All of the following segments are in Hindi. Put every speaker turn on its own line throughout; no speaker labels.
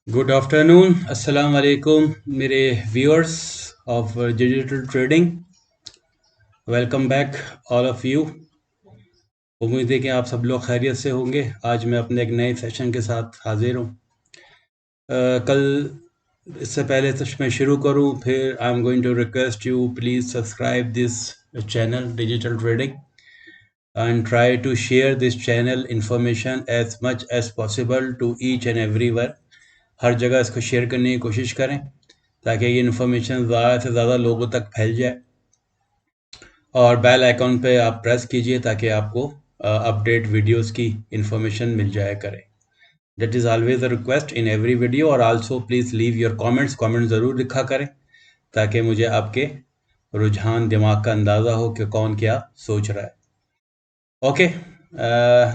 गुड आफ्टरनून, अस्सलाम वालेकुम मेरे viewers of digital trading. Welcome back all of you. उम्मीद है कि आप सब लोग खैरियत से होंगे। आज मैं अपने एक नए सेशन के साथ हाजिर हूँ। कल इससे पहले तो मैं शुरू करूँ, फिर I am going to request you please subscribe this channel digital trading and try to share this channel information as much as possible to each and everyone। हर जगह इसको शेयर करने की कोशिश करें ताकि ये इन्फॉर्मेशन ज़्यादा से ज़्यादा लोगों तक फैल जाए। और बेल आइकॉन पे आप प्रेस कीजिए ताकि आपको अपडेट वीडियोस की इन्फॉर्मेशन मिल जाया करे। That is always a request in every video. और also please leave your comments, comment ज़रूर लिखा करें ताकि मुझे आपके रुझान दिमाग का अंदाज़ा हो कि कौन क्या सोच रहा है। Okay,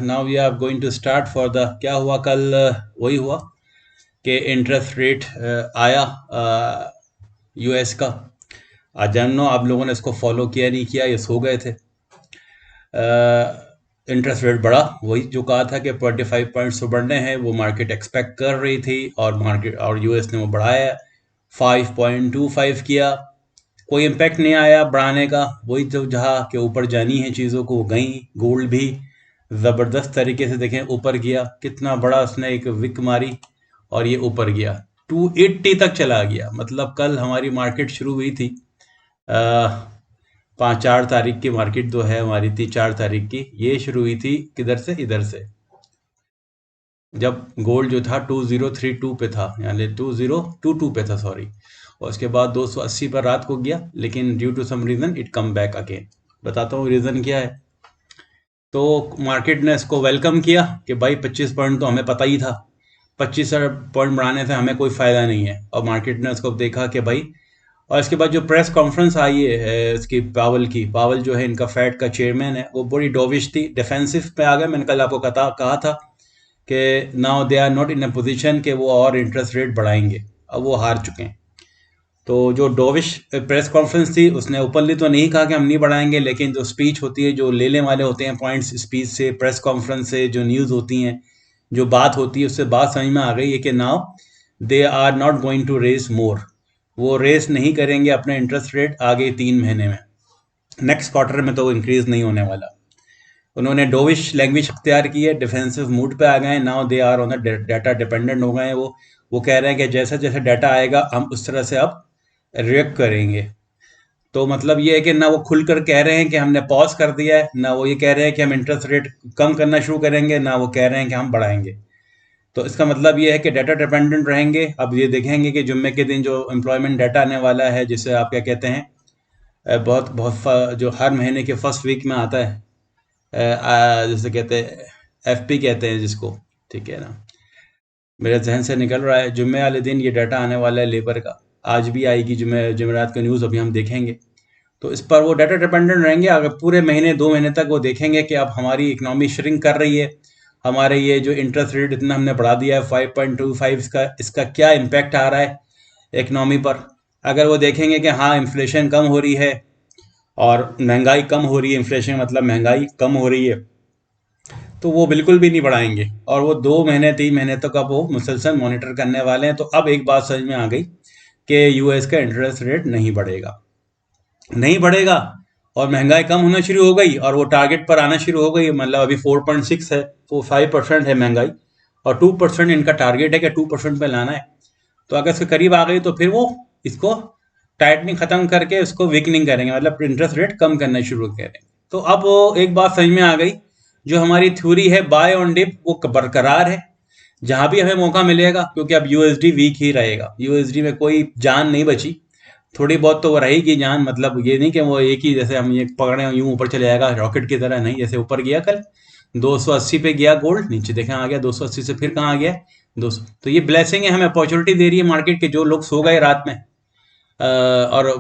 now we are going to start for the क्या हुआ कल। वही हुआ कि इंटरेस्ट रेट आया यूएस का। आज जानो आप लोगों ने इसको फॉलो किया नहीं किया, ये सो गए थे। इंटरेस्ट रेट बढ़ा, वही जो कहा था कि 25 पॉइंट्स तो बढ़ने हैं, वो मार्केट एक्सपेक्ट कर रही थी और मार्केट और यूएस ने वो बढ़ाया 5.25 किया। कोई इम्पैक्ट नहीं आया बढ़ाने का, वही जो जहाँ के ऊपर जानी है चीज़ों को वो गई। गोल्ड भी ज़बरदस्त तरीके से देखें ऊपर गया, कितना बड़ा उसने एक विक मारी और ये ऊपर गया 280 तक चला गया। मतलब कल हमारी मार्केट शुरू हुई थी 5-4 तारीख की मार्केट जो है हमारी थी 4 तारीख की, ये शुरू हुई थी किधर से, इधर से, जब गोल्ड जो था 2032 पे था, यानी 2022 पे था, सॉरी। और उसके बाद 280 पर रात को गया, लेकिन due to some reason it come back again. बताता हूँ रीज़न क्या है। तो मार्केट ने इसको वेलकम किया कि भाई 25 पॉइंट तो हमें पता ही था, 25 पॉइंट बढ़ाने से हमें कोई फ़ायदा नहीं है। और मार्केट ने इसको देखा कि भाई, और इसके बाद जो प्रेस कॉन्फ्रेंस आई है इसकी पावल जो है इनका फेड का चेयरमैन है, वो बड़ी डोविश थी, डिफेंसिव पे आ गए। मैंने कल आपको कहा था कि now they are not in a position कि वो और इंटरेस्ट रेट बढ़ाएंगे, अब वो हार चुके हैं। तो जो डोविश प्रेस कॉन्फ्रेंस थी उसने ओपनली तो नहीं कहा कि हम नहीं बढ़ाएंगे, लेकिन जो स्पीच होती है, जो लेने वाले होते हैं पॉइंट्स स्पीच से, प्रेस कॉन्फ्रेंस से, जो न्यूज़ होती हैं, जो बात होती है, उससे बात समझ में आ गई है कि now they are not going to raise more. वो रेस नहीं करेंगे अपने इंटरेस्ट रेट आगे 3 महीने में। नेक्स्ट क्वार्टर में तो इंक्रीज नहीं होने वाला। उन्होंने डोविश लैंग्वेज अख्तियार की है, डिफेंसिव मूड पे आ गए हैं। Now they are on the data dependent हो गए हैं। वो कह रहे हैं कि जैसा जैसा डाटा आएगा हम उस तरह से अब रिएक्ट करेंगे। तो मतलब ये है कि ना वो खुलकर कह रहे हैं कि हमने पॉज कर दिया है, ना वो ये कह रहे हैं कि हम इंटरेस्ट रेट कम करना शुरू करेंगे, ना वो कह रहे हैं कि हम बढ़ाएंगे। तो इसका मतलब ये है कि डाटा डिपेंडेंट रहेंगे। अब ये देखेंगे कि जुम्मे के दिन जो एम्प्लॉयमेंट डाटा आने वाला है, जिसे आप क्या कहते हैं, बहुत बहुत जो हर महीने के फर्स्ट वीक में आता है, जैसे कहते हैं एफपी कहते हैं जिसको, ठीक है ना, मेरे जहन से निकल रहा है। जुम्मे वाले दिन ये डाटा आने वाला है लेबर का, आज भी आएगी जुमेरात का न्यूज़, अभी हम देखेंगे। तो इस पर वो डाटा डिपेंडेंट रहेंगे। अगर पूरे महीने 2 महीने तक वो देखेंगे कि अब हमारी इकनॉमी श्रिंक कर रही है, हमारे ये जो इंटरेस्ट रेट इतना हमने बढ़ा दिया है 5.25, इसका क्या इम्पैक्ट आ रहा है इकनॉमी पर। अगर वो देखेंगे कि हाँ इन्फ्लेशन कम हो रही है और महंगाई कम हो रही है, इन्फ्लेशन मतलब महंगाई कम हो रही है, तो वो बिल्कुल भी नहीं बढ़ाएंगे। और वो 2 महीने 3 महीने तक अब वो मुसलसल मॉनिटर करने वाले हैं। तो अब एक बात समझ में आ गई कि यूएस का इंटरेस्ट रेट नहीं बढ़ेगा, नहीं बढ़ेगा। और महंगाई कम होना शुरू हो गई और वो टारगेट पर आना शुरू हो गई। मतलब अभी 4.6 है, वो 5% है महंगाई, और 2% इनका टारगेट है कि 2% पे लाना है। तो अगर इसके करीब आ गई तो फिर वो इसको टाइटनिंग खत्म करके उसको वीकनिंग करेंगे, मतलब इंटरेस्ट रेट कम करना शुरू करेंगे। तो अब वो एक बात समझ में आ गई, जो हमारी थ्योरी है बाय ऑन डिप वो बरकरार है। जहां भी हमें मौका मिलेगा, क्योंकि अब यूएसडी वीक ही रहेगा, यूएसडी में कोई जान नहीं बची। थोड़ी बहुत तो वो रहेगी जान, मतलब ये नहीं कि वो एक ही जैसे हम ये पकड़े यूं ऊपर चले जाएगा रॉकेट की तरह, नहीं। जैसे ऊपर गया कल 280 पे गया गोल्ड, नीचे देखें आ गया 280 से, फिर कहाँ आ गया 200। तो ये ब्लेसिंग है, हमें अपॉर्चुनिटी दे रही है मार्केट के। जो लोग सो गए रात में और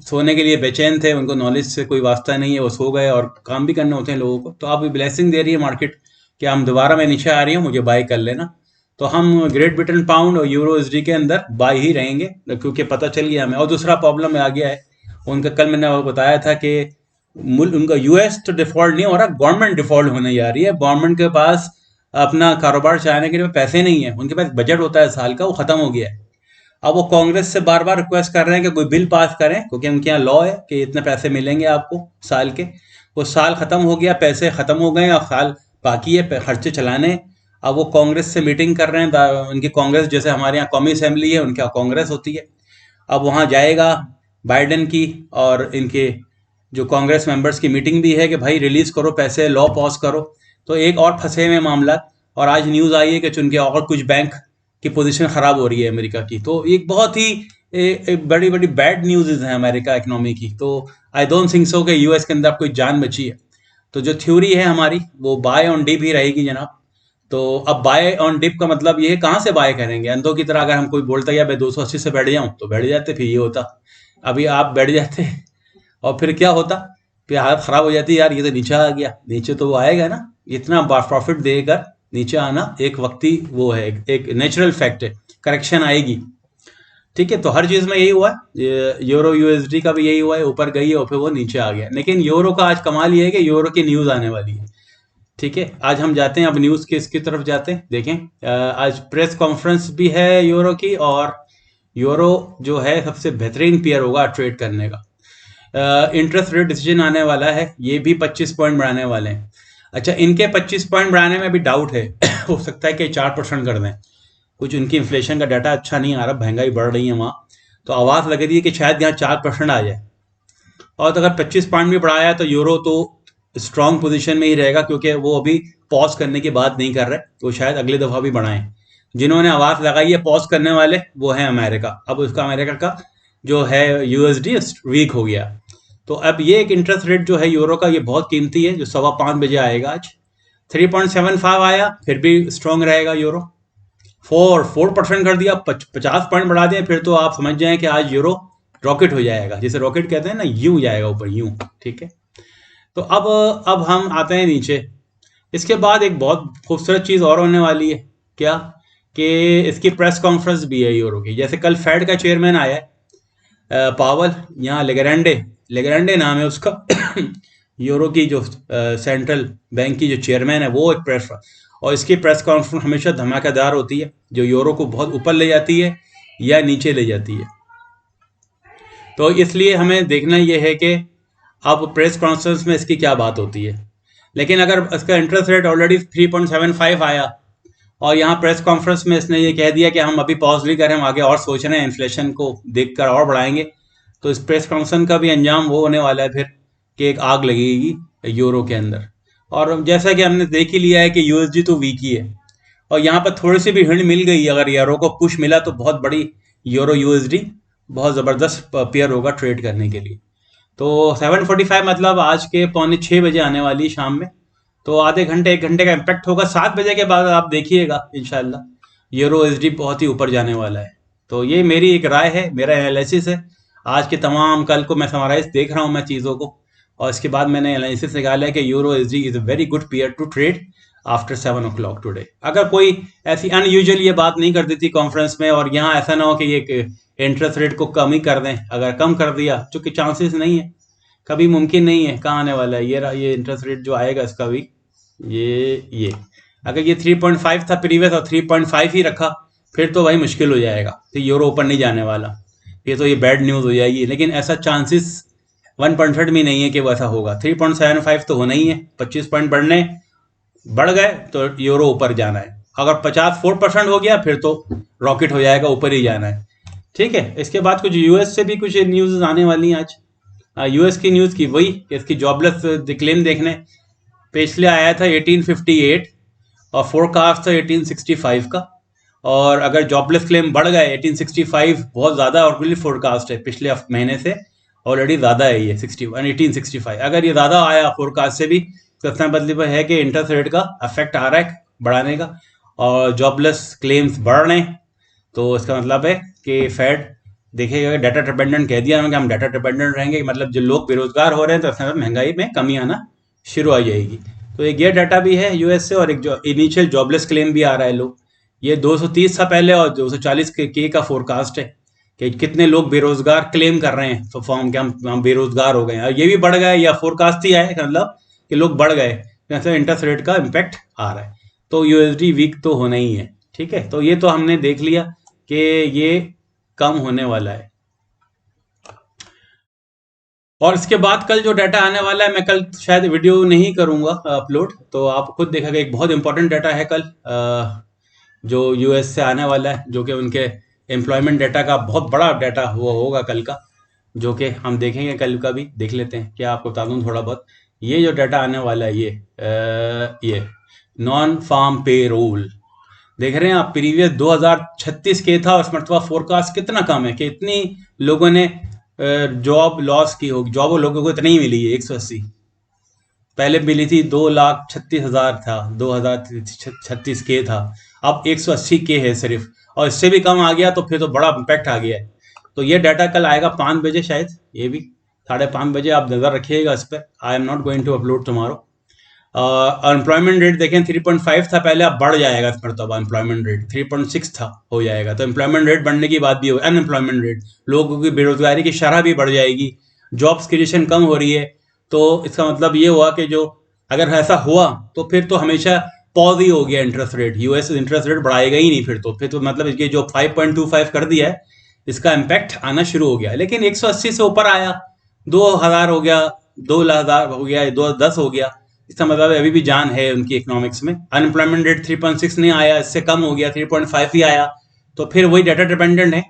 सोने के लिए बेचैन थे, उनको नॉलेज से कोई वास्ता नहीं है, वो सो गए, और काम भी करने होते हैं लोगों को, तो आप ब्लेसिंग दे रही है मार्केट कि हम दोबारा मैं नीचे आ रही हूँ, मुझे बाय कर लेना। तो हम ग्रेट ब्रिटेन पाउंड और यूरो एसडी के अंदर बाय ही रहेंगे, क्योंकि पता चल गया हमें। और दूसरा प्रॉब्लम आ गया है उनका, कल मैंने आपको बताया था कि उनका यूएस तो डिफॉल्ट नहीं हो रहा, गवर्नमेंट डिफॉल्ट होने जा रही है। गवर्नमेंट के पास अपना कारोबार चलाने के लिए पैसे नहीं है, उनके पास बजट होता है साल का, वो खत्म हो गया है। अब वो कांग्रेस से बार बार रिक्वेस्ट कर रहे हैं कि कोई बिल पास करें, क्योंकि उनके यहाँ लॉ है कि इतने पैसे मिलेंगे आपको साल के। वो साल खत्म हो गया, पैसे खत्म हो गए, और साल बाकी है खर्चे चलाने। अब वो कांग्रेस से मीटिंग कर रहे हैं, उनकी कांग्रेस जैसे हमारे यहाँ कौमी असेंबली है, उनके यहाँ कांग्रेस होती है। अब वहाँ जाएगा बाइडेन की और इनके जो कांग्रेस मेंबर्स की मीटिंग भी है कि भाई रिलीज करो पैसे, लॉ पास करो। तो एक और फंसे हुए मामला। और आज न्यूज़ आई है कि उनके और कुछ बैंक की पोजीशन खराब हो रही है अमेरिका की। तो एक बहुत ही एक बड़ी बड़ी बैड न्यूज़ है अमेरिका इकोनॉमी की। तो आई डोंट थिंक सो कि यूएस के अंदर कोई जान बची है। तो जो थ्योरी है हमारी वो बाय ऑन डिप ही रहेगी जनाब। तो अब बाय ऑन डिप का मतलब ये है, कहाँ से बाय करेंगे? अंधों की तरह अगर हम कोई बोलता है या मैं 280 से बैठ जाऊं तो बैठ जाते, फिर ये होता। अभी आप बैठ जाते और फिर क्या होता? फिर हालत खराब हो जाती, यार ये तो नीचे आ गया। नीचे तो वो आएगा ना, इतना प्रॉफिट देकर नीचे आना एक वक्ती वो है, एक नेचुरल फैक्ट है, करेक्शन आएगी। ठीक है, तो हर चीज में यही हुआ है। यूरो यूएसडी का भी यही हुआ है, ऊपर गई है और फिर वो नीचे आ गया। लेकिन यूरो का आज कमाल ये है कि यूरो की न्यूज आने वाली है। ठीक है, आज हम जाते हैं अब न्यूज के इसकी तरफ जाते हैं। देखें, आज प्रेस कॉन्फ्रेंस भी है यूरो की, और यूरो जो है सबसे बेहतरीन पेयर होगा ट्रेड करने का। इंटरेस्ट रेट डिसीजन आने वाला है, ये भी 25 पॉइंट बढ़ाने वाले हैं। अच्छा, इनके 25 पॉइंट बढ़ाने में अभी डाउट है हो सकता है कि 4% कर दें। कुछ उनकी इन्फ्लेशन का डाटा अच्छा नहीं आ रहा, महंगाई बढ़ रही है वहाँ। तो आवाज़ लग रही है कि शायद यहाँ 4% आ जाए। और तो अगर 25 पॉइंट भी बढ़ाया तो यूरो तो स्ट्रांग पोजीशन में ही रहेगा, क्योंकि वो अभी पॉज करने की बात नहीं कर रहे, वो शायद अगली दफ़ा भी बढ़ाएं। जिन्होंने आवाज़ लगाई है पॉज करने वाले वो है अमेरिका। अब उसका अमेरिका का जो है यूएसडी वीक हो गया। तो अब ये एक इंटरेस्ट रेट जो है यूरो का, ये बहुत कीमती है, जो 5:15 आएगा आज। 3.75 आया फिर भी स्ट्रांग रहेगा यूरो। 4% कर दिया, 50 पॉइंट बढ़ा दिया, फिर तो आप समझ जाएं कि आज यूरो रॉकेट हो जाएगा, जिसे रॉकेट कहते हैं ना, यूं जाएगा ऊपर, यूं। ठीक है, तो अब हम आते हैं नीचे। इसके बाद एक बहुत खूबसूरत चीज़ और होने वाली है। क्या? कि इसकी प्रेस कॉन्फ्रेंस भी है यूरो की। जैसे कल फेड का चेयरमैन आया है, पावल, यहाँ लेगरेंडे लेगरेंडे नाम है उसका यूरो की जो सेंट्रल बैंक की जो चेयरमैन है, वो एक प्रेस, और इसकी प्रेस कॉन्फ्रेंस हमेशा धमाकेदार होती है, जो यूरो को बहुत ऊपर ले जाती है या नीचे ले जाती है। तो इसलिए हमें देखना यह है कि अब प्रेस कॉन्फ्रेंस में इसकी क्या बात होती है। लेकिन अगर इसका इंटरेस्ट रेट ऑलरेडी 3.75 आया, और यहाँ प्रेस कॉन्फ्रेंस में इसने ये कह दिया कि हम अभी पॉज नहीं करें, हम आगे और सोच रहे हैं, इन्फ्लेशन को देखकर और बढ़ाएंगे, तो इस प्रेस कॉन्फ्रेंस का भी अंजाम वो होने वाला है फिर कि एक आग लगेगी यूरो के अंदर। और जैसा कि हमने देख ही लिया है कि यूएसडी तो वीक ही है, और यहाँ पर थोड़ी सी भी हिंट मिल गई, अगर यूरो को पुश मिला तो बहुत बड़ी यूरो यूएसडी बहुत ज़बरदस्त पेयर होगा ट्रेड करने के लिए। तो 7:45 मतलब आज के 5:45 आने वाली शाम में। तो आधे घंटे 1 घंटे का इम्पैक्ट होगा। 7 बजे के बाद आप देखिएगा इंशाल्लाह यूरो एसडी बहुत ही ऊपर जाने वाला है। तो ये मेरी एक राय है, मेरा एनालिसिस है। आज के तमाम, कल को मैं समराइज देख रहा हूँ मैं चीज़ों को, और इसके बाद मैंने एनालिसिस निकाला है कि euro SD is a very good pair to trade after 7 o'clock today. अगर कोई ऐसी अनयूजुअल ये बात नहीं कर देती कॉन्फ्रेंस में, और यहाँ ऐसा ना हो कि ये इंटरेस्ट रेट को कम ही कर दें, अगर कम कर दिया, चूंकि चांसेस नहीं है, कभी मुमकिन नहीं है, कहाँ आने वाला है ये इंटरेस्ट रेट जो आएगा इसका भी, ये अगर ये 3.5 था प्रीवियस और 3.5 ही रखा, फिर तो भाई मुश्किल हो जाएगा, तो यूरो ऊपर नहीं जाने वाला, ये तो ये बैड न्यूज़ हो जाएगी। लेकिन ऐसा चांसेस 1% भी नहीं है कि वो ऐसा होगा। 3.75 तो होना ही है, 25 पॉइंट बढ़ गए तो यूरो ऊपर जाना है। अगर 54% हो गया फिर तो रॉकेट हो जाएगा, ऊपर ही जाना है। ठीक है, इसके बाद कुछ यूएस से भी कुछ न्यूज़ आने वाली हैं आज। यूएस की न्यूज़ की वही कि इसकी जॉबलेस क्लेम देखने, पिछले आया था 1858 और फोरकास्ट था 1865 का। और अगर जॉबलेस क्लेम बढ़ गए, 1865 बहुत ज़्यादा और फोरकास्ट है पिछले महीने से, ऑलरेडी ज़्यादा है ये 1865। अगर ये ज़्यादा आया फोरकास्ट से भी, तो इसका मतलब है कि इंटरेस्ट रेट का अफेक्ट आ रहा है बढ़ाने का, और जॉबलेस क्लेम्स बढ़ रहे हैं। तो इसका मतलब है कि फेड देखिएगा, डाटा डिपेंडेंट कह दिया कि हम डाटा डिपेंडेंट रहेंगे, मतलब जो लोग बेरोजगार हो रहे हैं तो इसका मतलब महंगाई में कमी आना शुरू आ जाएगी। तो एक ये डाटा भी है यूएस से, और एक जो इनिशियल जॉबलेस क्लेम भी आ रहा है लोग, ये 230 था पहले और 240 के का फोरकास्ट है कि कितने लोग बेरोजगार क्लेम कर रहे हैं फॉर्म के, हम बेरोजगार हो गए हैं, और ये भी बढ़ गए, या फोरकास्ट ही है मतलब कि लोग बढ़ गए, जैसे इंटरेस्ट रेट का इम्पैक्ट आ रहा है। तो यूएसडी वीक तो होना ही है। ठीक है, तो ये तो हमने देख लिया कि ये कम होने वाला है। और इसके बाद कल जो डाटा आने वाला है, मैं कल शायद वीडियो नहीं करूंगा अपलोड, तो आप खुद देखेंगे। एक बहुत इंपॉर्टेंट डाटा है कल जो यूएस से आने वाला है, जो कि उनके एम्प्लॉयमेंट डाटा का बहुत बड़ा डाटा वो होगा कल का, जो कि हम देखेंगे। कल का भी देख लेते हैं, क्या आपको बता दूं थोड़ा बहुत। ये जो डाटा आने वाला है, ये नॉन फार्म पे रोल देख रहे हैं आप। प्रीवियस 2036 के था, और इस मरतबा फोरकास्ट कितना कम है कि इतनी लोगों ने जॉब लॉस की होगी। जॉब लोगों को इतनी ही मिली है 180, पहले मिली थी 2,36,000 था, 2036 के था, अब 180 के है सिर्फ, और इससे भी कम आ गया तो फिर तो बड़ा इम्पैक्ट आ गया है। तो ये डाटा कल आएगा 5 बजे शायद, ये भी 5:30 बजे, आप नज़र रखिएगा इस पर। I am not going to upload tomorrow. Unemployment rate देखें 3.5 था पहले, अब बढ़ जाएगा इस पर। तो अनएम्प्लॉयमेंट रेट 3.6 था, हो जाएगा। तो एम्प्लॉयमेंट रेट बढ़ने की बात भी हो, अनएम्प्लॉयमेंट रेट, लोगों की बेरोजगारी की शरह भी बढ़ जाएगी, जॉब्स क्रिएशन कम हो रही है। तो इसका मतलब ये हुआ कि जो अगर ऐसा हुआ तो फिर तो हमेशा पॉज ही हो गया interest rate, US interest rate बढ़ाएगा ही नहीं फिर तो मतलब इसके जो 5.25 कर दिया है, इसका इम्पैक्ट आना शुरू हो गया। लेकिन 180 से ऊपर आया, 2,000 हो गया, 2,000 हो गया, 2,10 हो गया, इसका मतलब अभी भी जान है उनकी इकोनॉमिक्स में। अनएम्प्लॉयमेंट रेट 3.6 नहीं आया, इससे कम हो गया, 3.5 ही आया। तो फिर वही डाटा डिपेंडेंट है,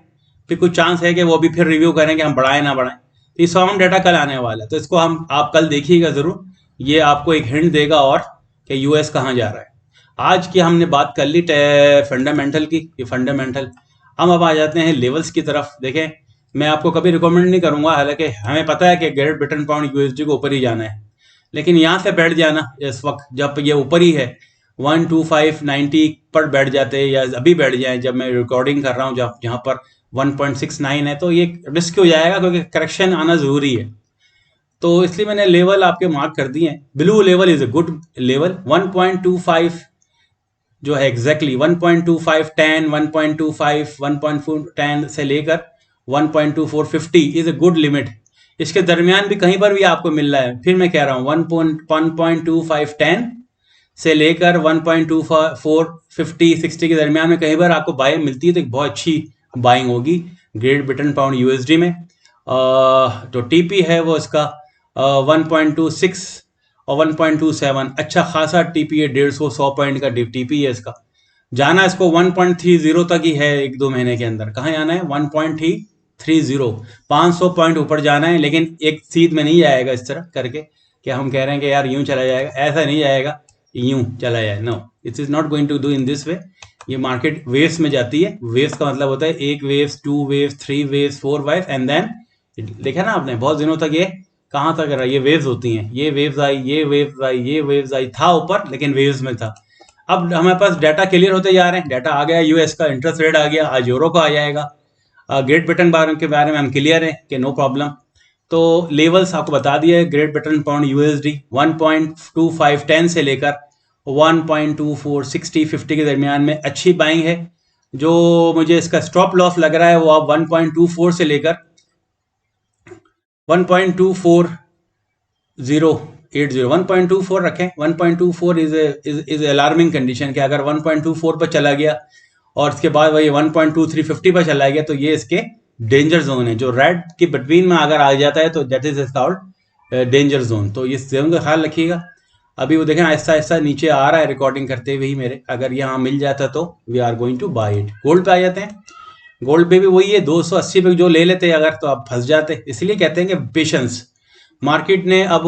फिर कुछ चांस है कि वो भी फिर रिव्यू करें कि हम बढ़ाएं ना बढ़ाएं। तो ये फॉर्म डाटा कल आने वाला है, तो इसको आप कल देखिएगा जरूर। ये आपको एक हिंट देगा और कि यूएस कहाँ जा रहा है। आज की हमने बात कर ली फंडामेंटल की, ये फंडामेंटल। हम अब आ जाते हैं लेवल्स की तरफ। देखें, मैं आपको कभी रिकमेंड नहीं करूंगा, हालांकि हमें पता है कि ग्रेट ब्रिटेन पाउंड यूएसडी को ऊपर ही जाना है, लेकिन यहाँ से बैठ जाना इस वक्त जब ये ऊपर ही है, 12590 पर बैठ जाते हैं, या अभी बैठ जाए जब मैं रिकॉर्डिंग कर रहा हूँ, जब जहाँ पर 1.69 है, तो ये रिस्क हो जाएगा क्योंकि करेक्शन आना जरूरी है। तो इसलिए मैंने लेवल आपके मार्क कर दिए हैं। Blue level is a good level, 1.25 जो है एग्जैक्टली 1.25 10, 1.25 1.10 से लेकर 1.2450 इज ए गुड लिमिट। इसके दरमियान भी कहीं पर भी आपको मिल रहा है, फिर मैं कह रहा हूँ 1.25 10 से लेकर 1.2450 60 के दरमियान में कहीं पर आपको बाइंग मिलती है, तो एक बहुत अच्छी बाइंग होगी ग्रेट ब्रिटेन पाउंड यूएसडी में। जो टीपी है वो इसका 1.26 और 1.27 अच्छा खासा टीपी है, 150 पॉइंट का टीपी है इसका। जाना इसको 1.30 तक ही है, 1-2 महीने के अंदर। कहाँ जाना है? 1.30, 500 पॉइंट ऊपर जाना है, लेकिन एक सीध में नहीं जाएगा इस तरह करके कि हम कह रहे हैं कि यार यूं चला जाएगा, ऐसा नहीं जाएगा यूं चला जाए। No, it is not going to do in this way. ये मार्केट वेव्स में जाती है। वेव्स का मतलब होता है एक waves, 2 waves, 3 waves, 4 waves, and then देखा ना आपने बहुत दिनों तक ये कहाँ तक रहा, ये वेव्स होती हैं, ये वेव्स आई, ये वेव्स आई, ये वेव्स आई, था ऊपर लेकिन वेव्स में था। अब हमारे पास डाटा क्लियर होते जा रहे हैं, डाटा आ गया, यूएस का इंटरेस्ट रेट आ गया, आज यूरो का आ जाएगा। ग्रेट ब्रिटेन के बारे में हम क्लियर हैं कि नो प्रॉब्लम। तो लेवल्स आपको बता दिए, ग्रेट ब्रिटेन पाउंड यूएसडी 1.25 10 से लेकर 1.24 60 50 के दरमियान में अच्छी बाइंग है। जो मुझे इसका स्टॉप लॉस लग रहा है वो आप 1.24 से लेकर 1.24080 1.24 रखें। 1.24 इज अलार्मिंग कंडीशन कि अगर 1.24 पर चला गया और इसके बाद वही 1.2350 पर चला गया, तो ये इसके डेंजर जोन है। जो रेड के बिटवीन में अगर आ जाता है तो that is called danger zone. तो इस जोन का ख्याल रखिएगा। अभी वो देखें आहिस्ता आहिस्ता नीचे आ रहा है रिकॉर्डिंग करते हुए ही मेरे। अगर यहाँ मिल जाता तो we are going to buy it. Gold पे आ जाते हैं। गोल्ड पे भी वही है, 280 पे जो ले लेते हैं अगर, तो आप फंस जाते। इसलिए कहते हैं कि पेशेंस। मार्केट ने अब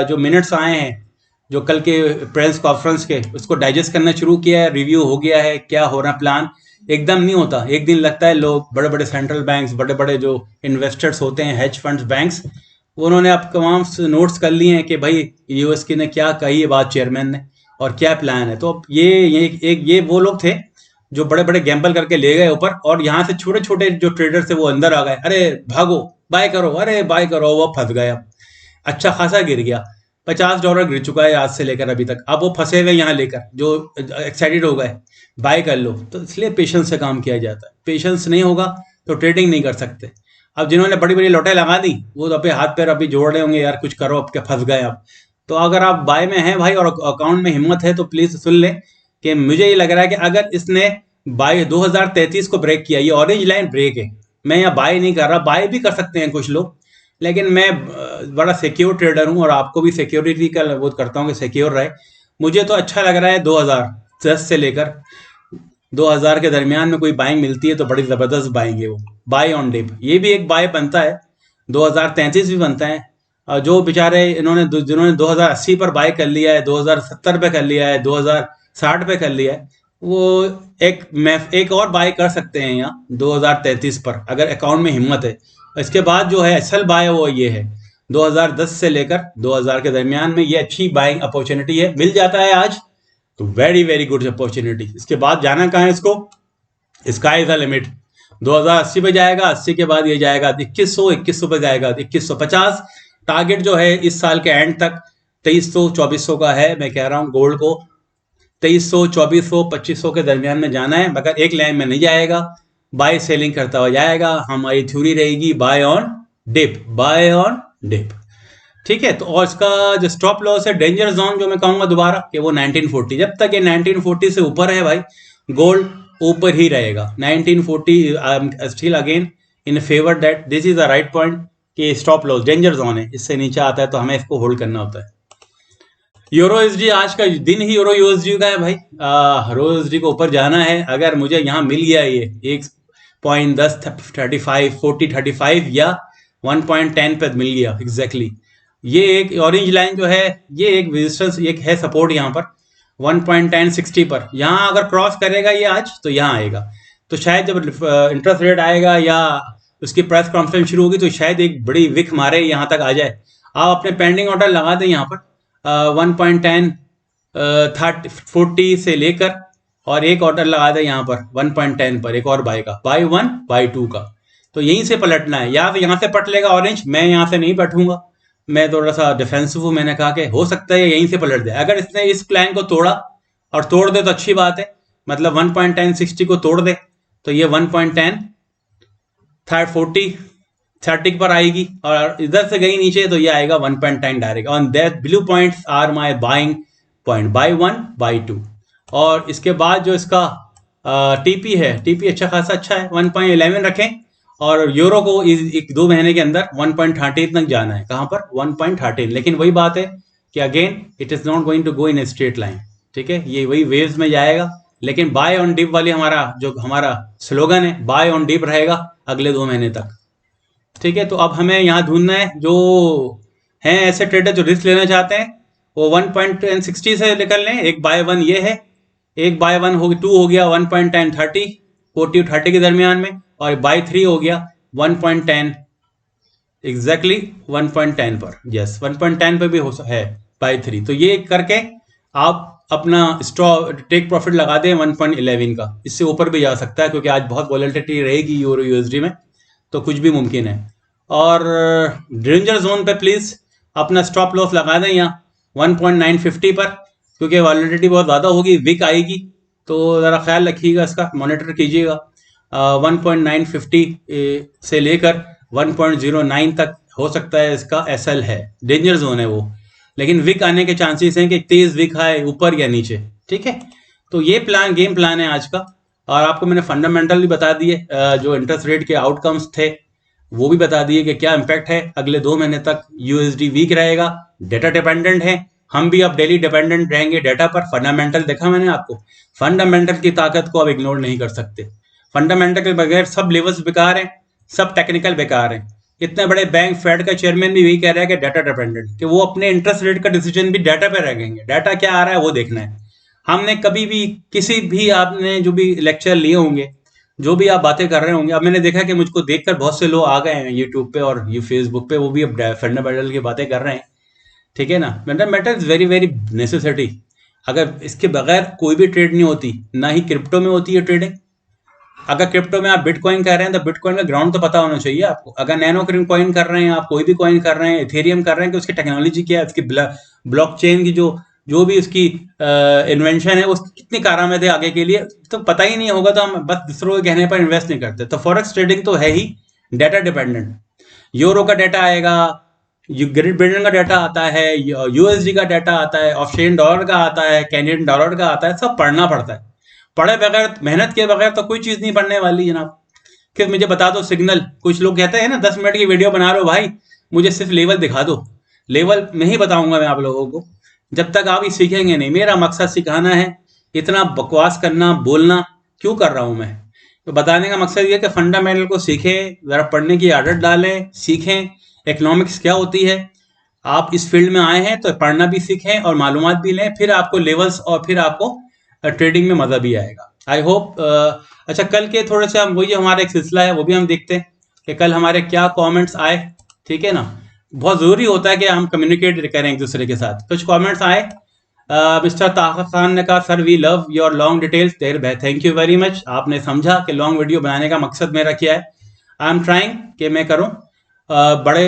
जो मिनट्स आए हैं जो कल के प्रेस कॉन्फ्रेंस के, उसको डाइजेस्ट करना शुरू किया है, रिव्यू हो गया है, क्या हो रहा प्लान। एकदम नहीं होता, एक दिन लगता है। लोग बड़े बड़े सेंट्रल बैंक्स, बड़े बड़े जो इन्वेस्टर्स होते हैं, हेज फंड्स, बैंक्स, उन्होंने अब तमाम नोट्स कर लिए हैं कि भाई यूएस की ने क्या कही है बात चेयरमैन ने और क्या प्लान है। तो अब ये वो लोग थे जो बड़े बड़े गैम्बल करके ले गए ऊपर, और यहाँ से छोटे छोटे जो ट्रेडर्स थे वो अंदर आ गए, अरे भागो बाय करो, अरे बाय करो, वो फंस गए। अब अच्छा खासा गिर गया, $50 गिर चुका है आज से लेकर अभी तक। अब वो फंसे हुए यहाँ लेकर जो एक्साइटेड हो गए बाय कर लो। तो इसलिए पेशेंस से काम किया जाता है। पेशेंस नहीं होगा तो ट्रेडिंग नहीं कर सकते। अब जिन्होंने बड़ी बड़ी लौटे लगा दी वो तो अपने हाथ पैर अभी जोड़ रहे होंगे, यार कुछ करो, अब क्या फंस गए अब। तो अगर आप बाय में हैं भाई और अकाउंट में हिम्मत है तो प्लीज सुन लें कि मुझे ये लग रहा है कि अगर इसने बाय 2033 को ब्रेक किया, ये ऑरेंज लाइन ब्रेक है, मैं यहाँ बाय नहीं कर रहा, बाय भी कर सकते हैं कुछ लोग, लेकिन मैं बड़ा सिक्योर ट्रेडर हूँ और आपको भी सिक्योरिटी का वो करता हूँ कि सिक्योर रहे। मुझे तो अच्छा लग रहा है 2010 से लेकर 2000 के दरमियान में कोई बाइंग मिलती है तो बड़ी ज़बरदस्त बाइंग है वो, बाय ऑन डिप, ये भी एक बाय बनता है, 2033 भी बनता है। और जो बेचारे जिन्होंने 2080 पर बाय कर लिया है, 2070 पे कर लिया है, 2060 पे कर लिया है, वो एक और बाय कर सकते हैं यहाँ 2033 पर, अगर अकाउंट में हिम्मत है। इसके बाद जो है असल बाय वो ये है 2010 से लेकर 2000 के दरमियान में, ये अच्छी बाइंग अपॉर्चुनिटी है, मिल जाता है आज तो वेरी वेरी गुड अपॉर्चुनिटी। इसके बाद जाना कहाँ है इसको, स्काई इज द लिमिट, 2080 पे जाएगा, 80 के बाद ये जाएगा 2100 पे जाएगा 2150। टारगेट जो है इस साल के एंड तक 2300-2400 का है। मैं कह रहा हूँ गोल्ड को 2300-2400-2500 के दरमियान में जाना है, मगर एक लाइन में नहीं जाएगा, बाय सेलिंग करता हुआ जाएगा। हमारी थ्योरी रहेगी buy on dip, buy on dip, ठीक है। तो और इसका जो स्टॉप लॉस है, डेंजर जोन जो मैं कहूंगा दोबारा कि वो 1940, जब तक ये 1940 से ऊपर है भाई, गोल्ड ऊपर ही रहेगा। 1940 I am still again in favour that this is the right point कि स्टॉप लॉस डेंजर जोन है, इससे नीचे आता है तो हमें इसको होल्ड करना होता है। यूरो यूएसडी आज का दिन ही यूरो यूएसडी का है भाई, यूरो यूएसडी को ऊपर जाना है। अगर मुझे यहाँ मिल गया ये 1.1035 या 1.10 पे मिल गया एग्जैक्टली, ये एक ऑरेंज लाइन जो है, ये एक रेजिस्टेंस, एक है सपोर्ट यहाँ पर 1.1060 पर। यहाँ अगर क्रॉस करेगा ये आज तो यहाँ आएगा, तो शायद जब इंटरेस्ट रेट आएगा या उसकी प्राइस कॉन्फ्रेंस शुरू होगी तो शायद एक बड़ी विक मारे यहाँ तक आ जाए। आप अपने पेंडिंग ऑर्डर लगा दें यहाँ पर 1.10 40 से लेकर, और एक ऑर्डर लगा दें यहाँ पर 1.10 पर, एक और बाय का, बाय 1 बाय 2 का। तो यहीं से पलटना है, या तो यहाँ से पट लेगा ऑरेंज, मैं यहाँ से नहीं पटूंगा, मैं थोड़ा सा डिफेंसिव हूँ। मैंने कहा कि हो सकता है यहीं से पलट जाए। अगर इसने इस प्लान को तोड़ा और तोड़ दे तो अच्छी बात है, मतलब 1.1060 को तोड़ दे तो ये 1.10 30 पर आएगी, और इधर से गई नीचे तो ये आएगा 1.10 direct. On that blue points are my buying point, buy 1 buy 2। और इसके बाद जो इसका टीपी है, टीपी अच्छा खासा अच्छा है, 1.11 रखें, और यूरो को एक 2 महीने के अंदर 1.13 तक जाना है। कहां पर 1.13, लेकिन वही बात है कि again it is not going to go in straight line, ठीक है, ये वही वेव्स में जाएगा। लेकिन बाय ऑन डिप वाली हमारा स्लोगन है, बाय ऑन डिप रहेगा अगले 2 महीने तक, ठीक है। तो अब हमें यहाँ ढूंढना है जो हैं ऐसे ट्रेडर जो रिस्क लेना चाहते हैं, वो 1.1060 से निकल लें। एक बाय 1 ये है, एक बाय 1 2 हो गया 1.1030 40-30 के दरमियान में, और बाय 3 हो गया 1.10 एग्जैक्टली 1.10 पर, यस 1.10 पे भी है बाय 3। तो ये करके आप अपना टेक प्रॉफिट लगा दें 1.11 का, इससे ऊपर भी जा सकता है क्योंकि आज बहुत वॉलेटिलिटी रहेगी यूरो यूएसडी में, तो कुछ भी मुमकिन है। और डेंजर जोन पे प्लीज अपना स्टॉप लॉस लगा दें यहाँ 1.950 पर, क्योंकि वॉलेटिलिटी बहुत ज़्यादा होगी, विक आएगी, तो ज़रा ख्याल रखिएगा, इसका मॉनिटर कीजिएगा। 1.950 से लेकर 1.09 तक हो सकता है इसका एसएल है, डेंजर जोन है वो, लेकिन विक आने के चांसेस हैं कि तेज विक आए ऊपर या नीचे, ठीक है। तो ये गेम प्लान है आज का। और आपको मैंने फंडामेंटल भी बता दिए, जो इंटरेस्ट रेट के आउटकम्स थे वो भी बता दिए कि क्या इम्पैक्ट है। अगले 2 महीने तक यूएसडी वीक रहेगा, डेटा डिपेंडेंट है, हम भी अब डेली डिपेंडेंट रहेंगे डेटा पर। फंडामेंटल देखा मैंने आपको, फंडामेंटल की ताकत को अब इग्नोर नहीं कर सकते। फंडामेंटल के बगैर सब लेवल्स बेकार हैं, सब टेक्निकल बेकार हैं। इतने बड़े बैंक फेड का चेयरमैन भी यही कह रहा है कि डाटा डिपेंडेंट, कि वो अपने इंटरेस्ट रेट का डिसीजन भी डाटा पे रखेंगे, डाटा क्या आ रहा है वो देखना है। हमने कभी भी किसी भी, आपने जो भी लेक्चर लिए होंगे, जो भी आप बातें कर रहे होंगे, अब मैंने देखा कि मुझको देखकर बहुत से लोग आ गए हैं यूट्यूब पे और ये फेसबुक पे, वो भी अब फंडामेंटल की बातें कर रहे हैं, ठीक है ना। Fundamental is very very necessity. अगर इसके बगैर कोई भी ट्रेड नहीं होती, ना ही क्रिप्टो में होती है ट्रेडिंग। अगर क्रिप्टो में आप बिटकॉइन कर रहे हैं तो बिटकॉइन का ग्राउंड तो पता होना चाहिए आपको। अगर नैनो कॉइन कर रहे हैं, आप कोई भी कॉइन कर रहे हैं, इथेरियम कर रहे हैं, कि उसकी टेक्नोलॉजी क्या है, उसकी ब्लॉकचेन की जो भी उसकी इन्वेंशन है, उसकी कितनी कारआमद है आगे के लिए, तो पता ही नहीं होगा, तो हम बस दूसरों के कहने पर इन्वेस्ट नहीं करते। तो फॉरेक्स ट्रेडिंग तो है ही डाटा डिपेंडेंट। यूरो का डाटा आएगा, ग्रेट ब्रिटेन का डाटा आता है, यूएसडी का डाटा आता है, ऑस्ट्रेलियन डॉलर का आता है, कैनेडियन डॉलर का आता है, सब पढ़ना पड़ता है। पढ़े बगैर, मेहनत के बगैर तो कोई चीज़ नहीं पढ़ने वाली जनाब। फिर मुझे बता दो सिग्नल, कुछ लोग कहते हैं ना 10 मिनट की वीडियो बना रहे हो भाई, मुझे सिर्फ लेवल दिखा दो। लेवल में ही बताऊंगा मैं आप लोगों को, जब तक आप ये सीखेंगे नहीं। मेरा मकसद सिखाना है, इतना बकवास करना बोलना क्यों कर रहा हूं मैं? तो बताने का मकसद ये कि फंडामेंटल को सीखें, ज़रा पढ़ने की आदत डालें, सीखें इकोनॉमिक्स क्या होती है। आप इस फील्ड में आए हैं तो पढ़ना भी सीखें और मालूमात भी लें, फिर आपको लेवल्स और फिर आपको ट्रेडिंग में मज़ा भी आएगा। I hope. अच्छा, कल के थोड़े से हम, वही हमारा एक सिलसिला है वो भी हम देखते हैं कि कल हमारे क्या कमेंट्स आए, ठीक है ना। बहुत ज़रूरी होता है कि हम कम्युनिकेट करें एक दूसरे के साथ। कुछ कमेंट्स आए। मिस्टर ताहा खान ने कहा sir we love your long details dear भाई, थैंक यू वेरी मच। आपने समझा कि लॉन्ग वीडियो बनाने का मकसद मेरा क्या है। आई एम ट्राइंग कि मैं करूं बड़े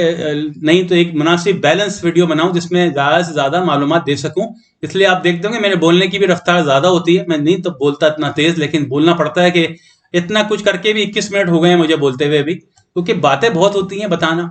नहीं तो एक मुनासिब बैलेंस वीडियो बनाऊं जिसमें ज़्यादा से ज़्यादा मालूमात दे सकूं। इसलिए आप देख दोगे मेरे बोलने की भी रफ्तार ज़्यादा होती है। मैं नहीं तो बोलता इतना तेज़, लेकिन बोलना पड़ता है कि इतना कुछ करके भी 21 मिनट हो गए हैं मुझे बोलते हुए भी, क्योंकि बातें बहुत होती हैं बताना।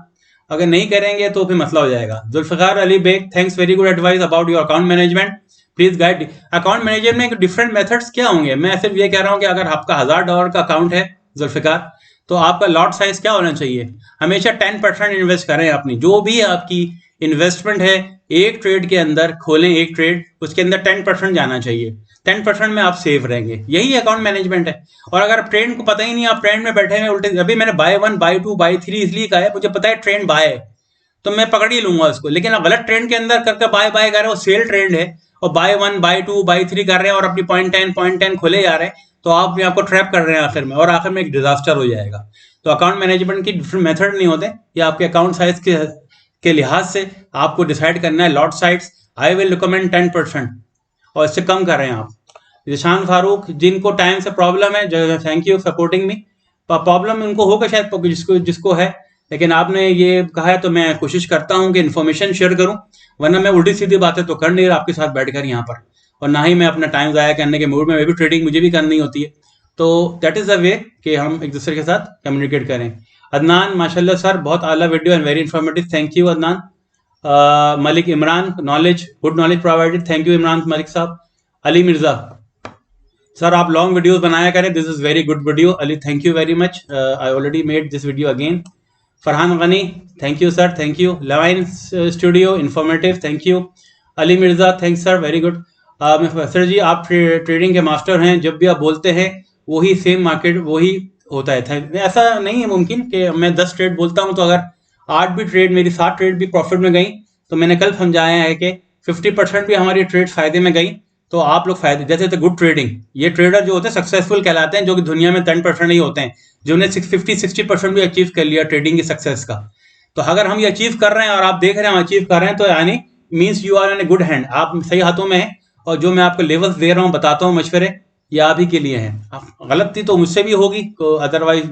अगर नहीं करेंगे तो फिर मसला हो जाएगा। Zulfiqar Ali Baig, thanks, very good advice about your account management, please guide. Account management में डिफरेंट मेथड्स क्या होंगे? मैं सिर्फ ये कह रहा हूँ कि अगर आपका $1000 का अकाउंट है जुल्फ़िकार, तो आपका लॉट साइज क्या होना चाहिए? हमेशा 10% इन्वेस्ट करें अपनी, जो भी आपकी इन्वेस्टमेंट है एक ट्रेड के अंदर खोलें, एक ट्रेड उसके अंदर 10% जाना चाहिए। 10% में आप सेफ रहेंगे, यही अकाउंट मैनेजमेंट है। और अगर ट्रेंड को पता ही नहीं, आप ट्रेंड में बैठे हैं उल्टे, अभी मैंने बाय 1 बाय 2 बाय 3 इसलिए कहा है, मुझे पता है ट्रेंड बाय है तो मैं पकड़ ही लूंगा उसको। लेकिन आप गलत ट्रेंड के अंदर करके बाय बाय कर रहे हो, सेल ट्रेंड है और बाय 1 बाय 2 बाय 3 कर रहे हैं और अपनी पॉइंट टेन खोले जा रहे हैं, तो आप भी आपको ट्रैप कर रहे हैं आखिर में, और आखिर में एक डिजास्टर हो जाएगा। तो अकाउंट मैनेजमेंट की डिफरेंट मेथड नहीं होते, ये आपके अकाउंट साइज के लिहाज से आपको डिसाइड करना है lot size. I will recommend 10% और इससे कम कर रहे हैं आप। निशान फारूक, जिनको टाइम से प्रॉब्लम है, thank you supporting me. Problem उनको होगा शायद, जिसको जिसको है, लेकिन आपने ये कहा है तो मैं कोशिश करता हूँ कि इन्फॉर्मेशन शेयर करूँ, वरना मैं उल्टी सीधी बातें तो कर नहीं रहा आपके साथ बैठकर यहाँ पर, और ना ही मैं अपना टाइम ज़ाया करने के मूड में भी ट्रेडिंग मुझे भी करनी होती है। तो दैट इज़ द वे कि हम एक दूसरे के साथ कम्युनिकेट करें। अदनान, माशाल्लाह सर, बहुत आला video and very informative, thank you Adnan. Malik Imran, knowledge, good knowledge provided, thank you Imran Malik साहब। अली मिर्ज़ा, सर आप लॉन्ग वीडियोस बनाया करें, this is very good video. Ali, thank you very much, I already made this video again. Farhan Ghani, thank you sir, thank you. लवाइन studio, informative, thank you. Ali Mirza, thanks sir, very good. Sir ji आप ट्रेडिंग के मास्टर हैं, जब भी आप बोलते हैं वही सेम मार्केट वही होता है। ऐसा नहीं है मुमकिन कि मैं 10 ट्रेड बोलता हूं तो अगर 8 भी ट्रेड, मेरी 7 ट्रेड भी प्रॉफिट में गई, तो मैंने कल समझाया है कि 50% भी हमारी ट्रेड फायदे में गई, तो आप लोग फायदे, जैसे तो गुड ट्रेडिंग, ये ट्रेडर जो होते हैं सक्सेसफुल कहलाते हैं, जो कि दुनिया में 10% ही होते हैं जिन्होंने 50-60% भी अचीव कर लिया ट्रेडिंग की सक्सेस का। तो अगर हम ये अचीव कर रहे हैं और आप देख रहे हैं हम अचीव कर रहे हैं, तो यानी means you are in a good hand, आप सही हाथों में हैं। और जो मैं आपको लेवल्स दे रहा हूँ, बताता हूँ मशवरे, ये आप ही के लिए हैं। गलती तो मुझसे भी होगी, तो अदरवाइज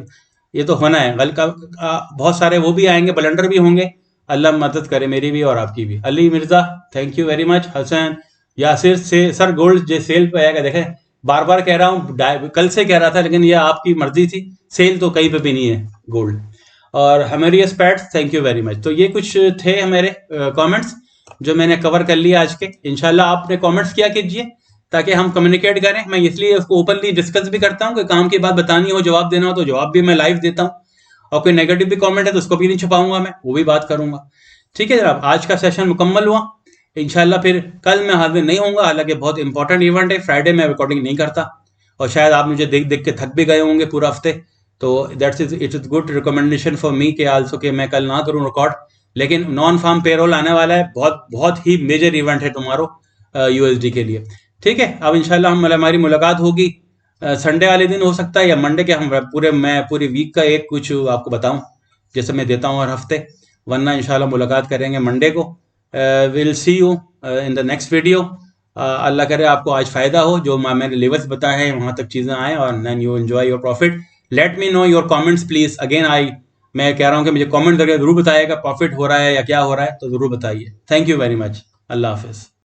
ये तो होना है बहुत सारे वो भी आएंगे, ब्लंडर भी होंगे, अल्लाह मदद करे मेरी भी और आपकी भी। Ali Mirza, thank you very much. Hasan Yasir से, सर गोल्ड जो सेल पे आएगा, देखें बार बार कह रहा हूँ, कल से कह रहा था लेकिन ये आपकी मर्जी थी, सेल तो कहीं पे भी नहीं है गोल्ड। और हमेरियस पैट्स, थैंक यू वेरी मच। तो ये कुछ थे हमारे कमेंट्स जो मैंने कवर कर लिया आज के। इंशाल्लाह आपने कमेंट्स किया कीजिए ताकि हम कम्युनिकेट करें। मैं इसलिए उसको ओपनली डिस्कस भी करता हूँ कि काम की बात बतानी हो, जवाब देना हो तो जवाब भी मैं लाइव देता हूँ, और कोई नेगेटिव भी कमेंट है तो उसको भी नहीं छुपाऊंगा, मैं वो भी बात करूंगा। ठीक है जनाब, आज का सेशन मुकम्मल हुआ। इंशाल्लाह फिर कल मैं हाजिर नहीं होऊंगा, हालांकि बहुत इंपॉर्टेंट इवेंट है, फ्राइडे में रिकॉर्डिंग नहीं करता, और शायद आप मुझे देख देख के थक भी गए होंगे पूरा हफ्ते, तो that's it is good recommendation for me के आल्सो कि मैं कल ना करूं रिकॉर्ड। लेकिन नॉन फार्म पेरोल आने वाला है, बहुत बहुत ही मेजर इवेंट है टुमारो यूएसडी के लिए। ठीक है, अब इंशाल्लाह हमारी मुलाकात होगी संडे वाले दिन, हो सकता है या मंडे के, हम मैं पूरी वीक का एक कुछ आपको बताऊं जैसे मैं देता हूं हर हफ्ते, वरना इंशाल्लाह मुलाकात करेंगे मंडे को। Will see you in the next video. अल्लाह करे आपको आज फ़ायदा हो, जो मैंने लेवल्स बताए हैं वहाँ तक चीज़ें आएँ, और then you enjoy your profit. Let me know your comments please. Again मैं कह रहा हूँ कि मुझे कमेंट करके ज़रूर बताइएगा प्रॉफिट हो रहा है या क्या हो रहा है, तो ज़रूर बताइए। Thank you very much. अल्लाह हाफिज़।